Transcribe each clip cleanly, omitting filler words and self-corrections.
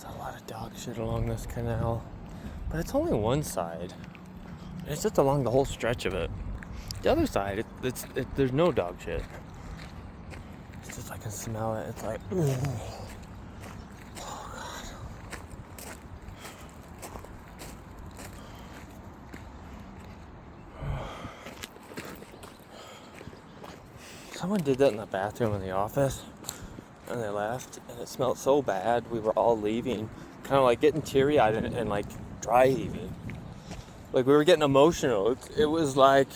There's a lot of dog shit along this canal. But it's only one side. It's just along the whole stretch of it. The other side, there's no dog shit. It's just I can smell it. It's like, ooh. Oh, God. Someone did that in the bathroom in the office, and they left, and it smelled so bad. We were all leaving, kind of like getting teary-eyed and like dry heaving. Like we were getting emotional. It was like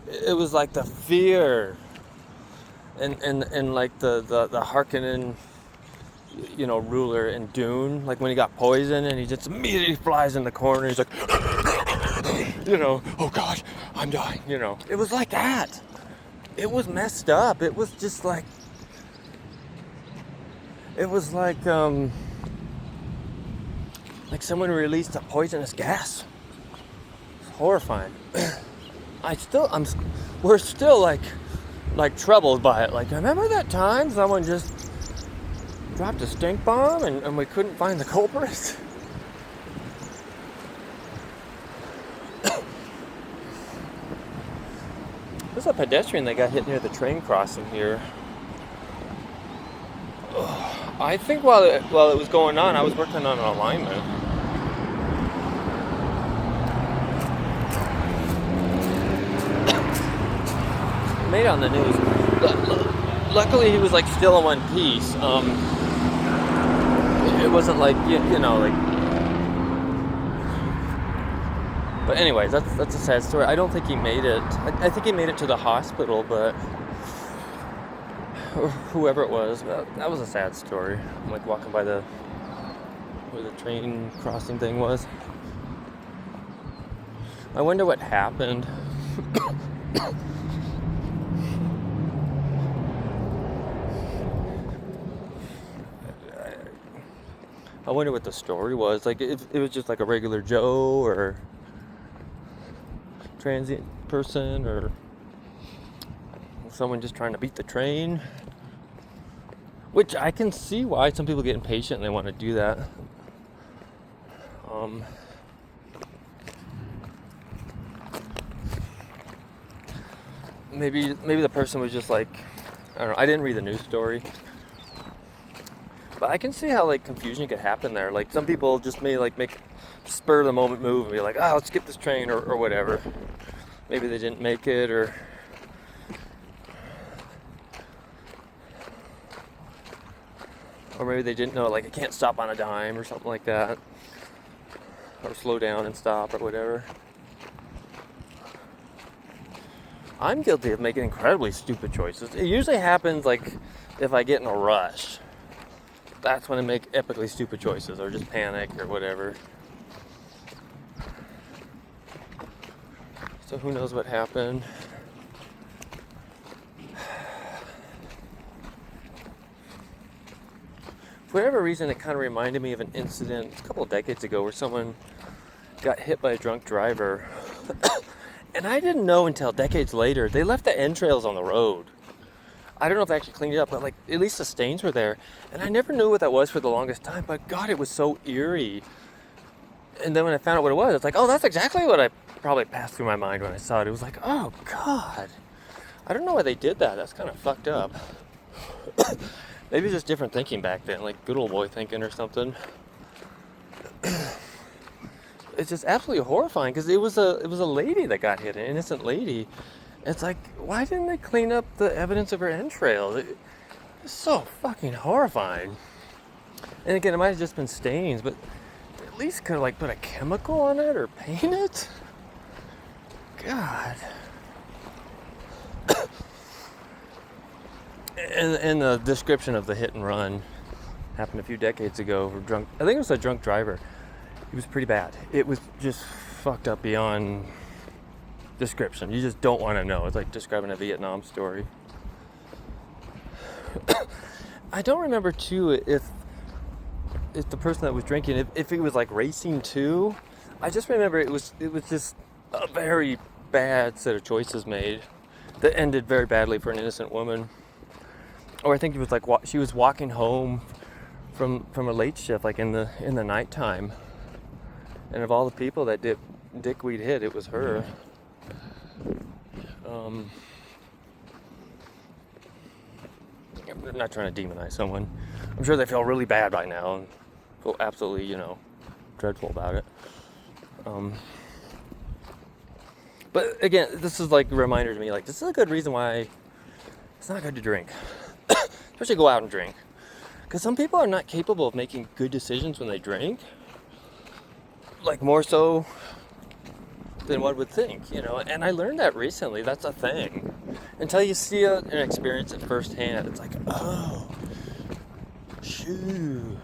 the fear and like the Harkonnen, ruler in Dune, like when he got poisoned and he just immediately flies in the corner. He's like, oh God, I'm dying. It was like that. It was messed up. It was just like, like someone released a poisonous gas. It's horrifying. We're still like troubled by it. Like, remember that time someone just dropped a stink bomb and we couldn't find the culprit? There's a pedestrian that got hit near the train crossing here. I think while it was going on, I was working on an alignment. Made it on the news. Luckily, he was like still in one piece. It wasn't like like. But anyways, that's a sad story. I don't think he made it. I think he made it to the hospital, but whoever it was, that was a sad story. I'm like walking by where the train crossing thing was. I wonder what happened. I wonder what the story was. Like, if it was just like a regular Joe or transient person or someone just trying to beat the train. Which I can see why some people get impatient and they want to do that. Maybe the person was just like, I don't know. I didn't read the news story. But I can see how like confusion could happen there. Like some people just may like make spur of the moment move and be like, let's skip this train or whatever. Maybe they didn't make it or maybe they didn't know like I can't stop on a dime or something like that. Or slow down and stop or whatever. I'm guilty of making incredibly stupid choices. It usually happens like if I get in a rush. That's when I make epically stupid choices or just panic or whatever. So who knows what happened. For whatever reason, it kind of reminded me of an incident a couple of decades ago where someone got hit by a drunk driver. And I didn't know until decades later, they left the entrails on the road. I don't know if they actually cleaned it up, but like at least the stains were there. And I never knew what that was for the longest time, but God, it was so eerie. And then when I found out what it was, it's like, oh, that's exactly what I probably passed through my mind when I saw it. It was like, oh God. I don't know why they did that. That's kind of fucked up. Maybe it's just different thinking back then, like good old boy thinking or something. It's just absolutely horrifying because it was a lady that got hit, an innocent lady. It's like, why didn't they clean up the evidence of her entrails? It's so fucking horrifying. And again, it might have just been stains, but at least could have like put a chemical on it or paint it. God. And the description of the hit and run happened a few decades ago. I think it was a drunk driver. It was pretty bad. It was just fucked up beyond description. You just don't want to know. It's like describing a Vietnam story. I don't remember too if the person that was drinking, if it was like racing too. I just remember it was just a very bad set of choices made that ended very badly for an innocent woman. Or I think it was like she was walking home from a late shift, like in the nighttime. And of all the people that dickweed hit, it was her. I'm not trying to demonize someone. I'm sure they feel really bad by now and feel absolutely, dreadful about it. But again, this is like a reminder to me, like, this is a good reason why it's not good to drink. Especially go out and drink. Because some people are not capable of making good decisions when they drink. Like, more so than one would think, And I learned that recently. That's a thing. Until you see it and experience it firsthand, it's like, oh, shoot.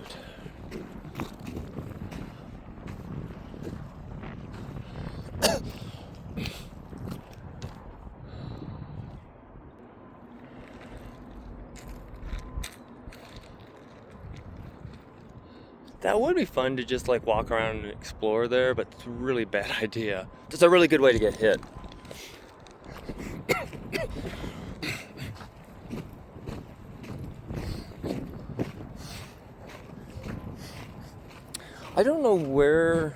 That would be fun to just like walk around and explore there, but it's a really bad idea. It's a really good way to get hit. I don't know where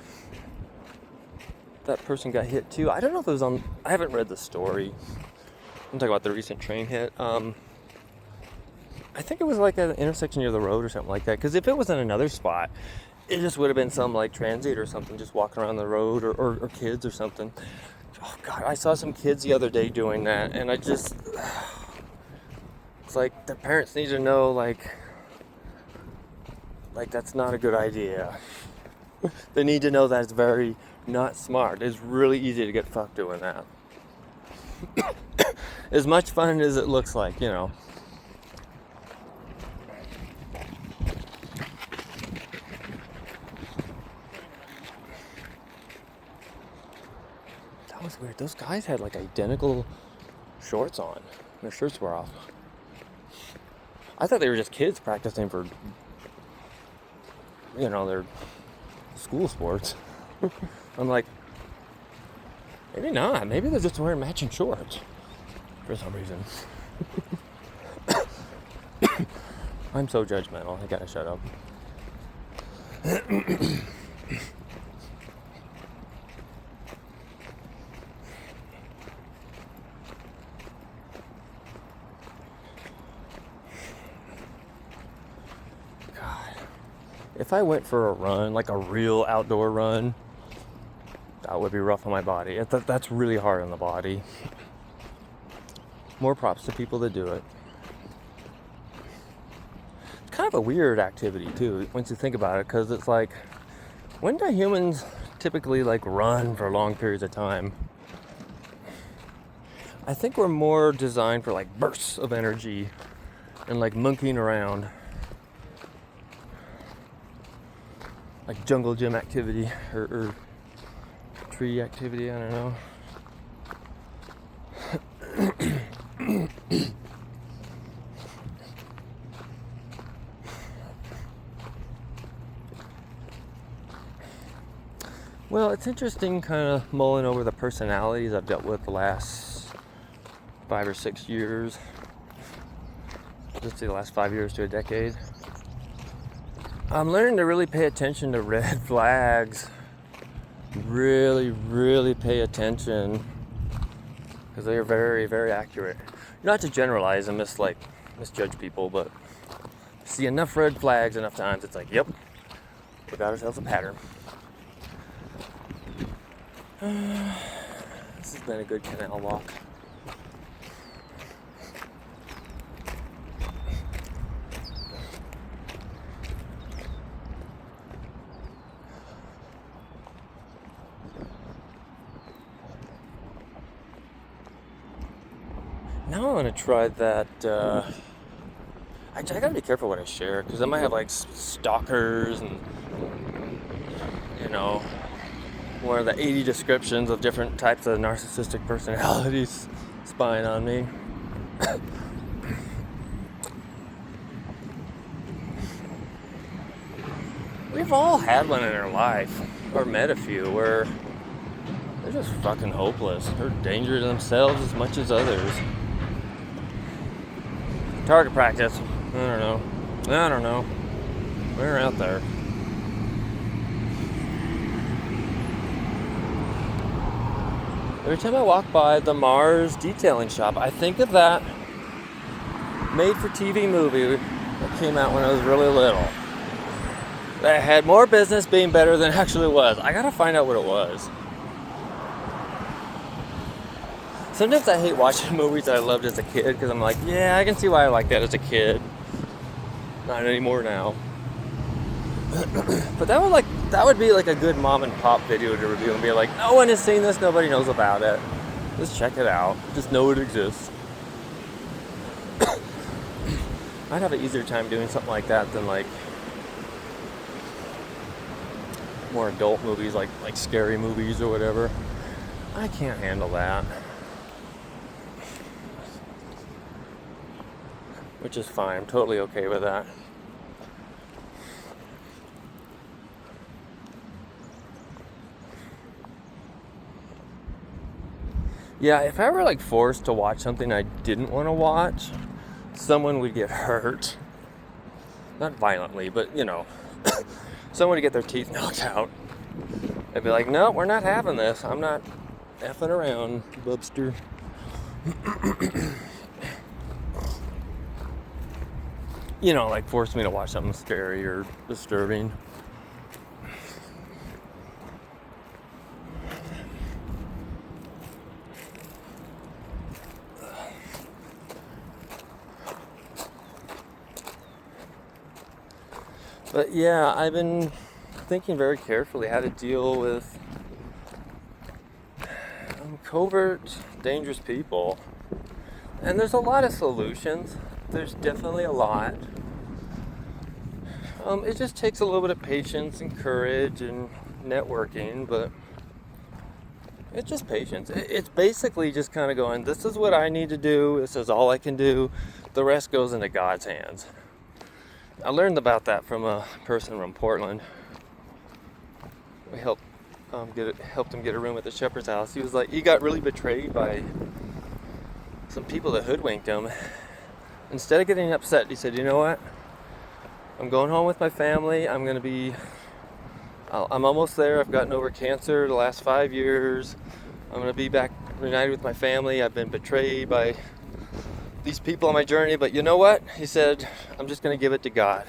that person got hit to. I don't know if it was on, I haven't read the story. I'm talking about the recent train hit. I think it was like at an intersection near the road or something like that. Because if it was in another spot, it just would have been some like transit or something just walking around the road or kids or something. Oh God, I saw some kids the other day doing that, and it's like the parents need to know like that's not a good idea. They need to know that it's very not smart. It's really easy to get fucked doing that. As much fun as it looks like, That was weird. Those guys had like identical shorts on. Their shirts were off. I thought they were just kids practicing for, their school sports. I'm like, maybe not. Maybe they're just wearing matching shorts for some reason. I'm so judgmental. I gotta shut up. If I went for a run, like a real outdoor run, that would be rough on my body. That's really hard on the body. More props to people that do it. It's kind of a weird activity too, once you think about it, because it's like, when do humans typically like run for long periods of time? I think we're more designed for like bursts of energy and like monkeying around. Like jungle gym activity or tree activity, I don't know. Well, it's interesting kind of mulling over the personalities I've dealt with the last 5 or 6 years. Let's say the last 5 years to a decade. I'm learning to really pay attention to red flags. Really, really pay attention. Because they are very, very accurate. Not to generalize and misjudge people, but see enough red flags enough times, it's like, yep, we got ourselves a pattern. This has been a good canal walk. Now I want to try that. I gotta be careful what I share, because I might have like stalkers and one of the 80 descriptions of different types of narcissistic personalities spying on me. We've all had one in our life, or met a few, where they're just fucking hopeless. They're dangerous to themselves as much as others. Target practice. I don't know. We're out there. Every time I walk by the Mars detailing shop, I think of that made-for-TV movie that came out when I was really little. That had more business being better than it actually was. I gotta find out what it was. Sometimes I hate watching movies that I loved as a kid because I'm like, yeah, I can see why I liked that as a kid. Not anymore now. But that would be like a good mom and pop video to review and be like, no one has seen this, nobody knows about it. Just check it out. Just know it exists. I'd have an easier time doing something like that than like more adult movies like scary movies or whatever. I can't handle that. Which is fine. I'm totally okay with that. Yeah, if I were like forced to watch something I didn't want to watch, someone would get hurt. Not violently, but you know, someone would get their teeth knocked out. I'd be like, no, we're not having this. I'm not effing around, Bubster. You know, like force me to watch something scary or disturbing. But yeah, I've been thinking very carefully how to deal with covert, dangerous people. And there's a lot of solutions. There's definitely a lot. It just takes a little bit of patience and courage and networking, but it's just patience. It's basically just kind of going, this is what I need to do. This is all I can do. The rest goes into God's hands. I learned about that from a person from Portland. We helped him get a room at the shepherd's house. He was like, he got really betrayed by some people that hoodwinked him. Instead of getting upset, he said, you know what? I'm going home with my family. I'm almost there. I've gotten over cancer the last 5 years. I'm going to be back reunited with my family. I've been betrayed by these people on my journey, but you know what? He said, I'm just going to give it to God.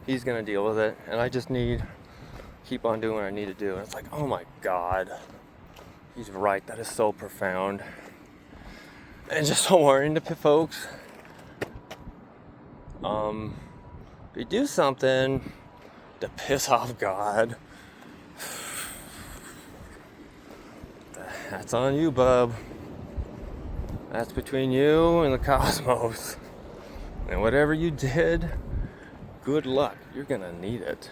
He's going to deal with it, and I just keep on doing what I need to do. And it's like, oh my God. He's right. That is so profound. And just a warning to folks. If you do something to piss off God, that's on you, bub. That's between you and the cosmos. And whatever you did, good luck. You're gonna need it.